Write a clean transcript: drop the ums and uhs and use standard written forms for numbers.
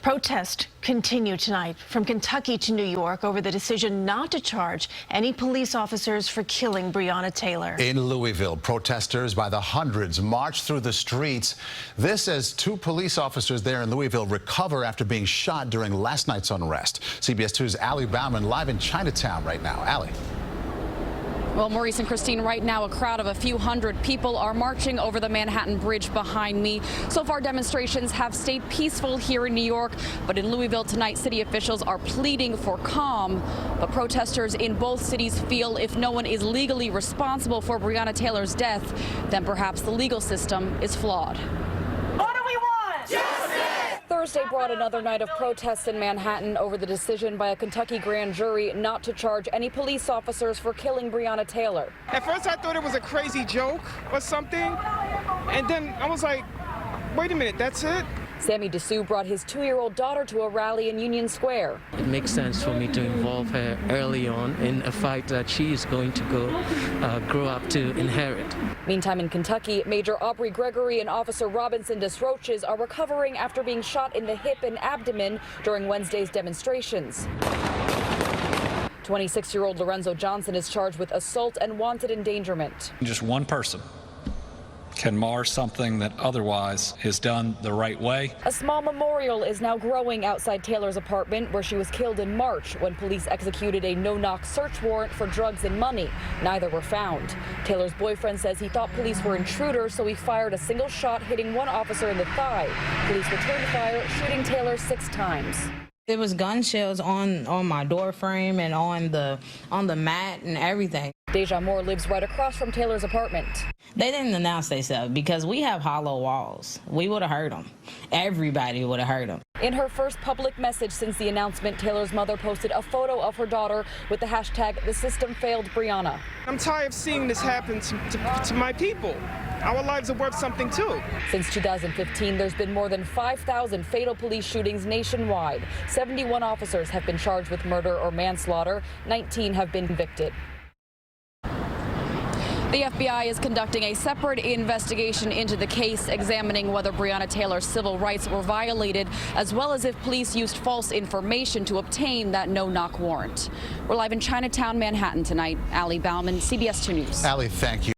Protests continue tonight from Kentucky to New York over the decision not to charge any police officers for killing Breonna Taylor. In Louisville, protesters by the hundreds marched through the streets. This as two police officers there in Louisville recover after being shot during last night's unrest. CBS 2's Bauman live in Chinatown right now. Allie. Well, Maurice and Christine, right now a crowd of a few hundred people are marching over the Manhattan Bridge behind me. So far, demonstrations have stayed peaceful here in New York, but in Louisville tonight, city officials are pleading for calm. But protesters in both cities feel if no one is legally responsible for Breonna Taylor's death, then perhaps the legal system is flawed. What do we want? Justice! Thursday brought another night of protests in Manhattan over the decision by a Kentucky grand jury not to charge any police officers for killing Breonna Taylor. At first I thought it was a crazy joke or something, and then I was like, wait a minute, that's it? Sammy DeSue brought his 2-year-old daughter to a rally in Union Square. It makes sense for me to involve her early on in a fight that she is going to grow up to inherit. Meantime, in Kentucky, Major Aubrey Gregory and Officer Robinson Desroches are recovering after being shot in the hip and abdomen during Wednesday's demonstrations. 26-year-old Lorenzo Johnson is charged with assault and wanted endangerment. Just one person can mar something that otherwise is done the right way. A small memorial is now growing outside Taylor's apartment, where she was killed in March when police executed a no-knock search warrant for drugs and money. Neither were found. Taylor's boyfriend says he thought police were intruders, so he fired a single shot, hitting one officer in the thigh. Police returned fire, shooting Taylor 6 times. There was gun shells on my door frame and on the mat and everything. Deja Moore lives right across from Taylor's apartment. They didn't announce themselves because we have hollow walls. We would have heard them. Everybody would have heard them. In her first public message since the announcement, Taylor's mother posted a photo of her daughter with the hashtag "The System Failed Breonna." I'm tired of seeing this happen to my people. Our lives are worth something too. Since 2015, there's been more than 5,000 fatal police shootings nationwide. 71 officers have been charged with murder or manslaughter. 19 have been convicted. The FBI is conducting a separate investigation into the case, examining whether Breonna Taylor's civil rights were violated, as well as if police used false information to obtain that no-knock warrant. We're live in Chinatown, Manhattan tonight. Allie Bauman, CBS 2 News. Allie, thank you.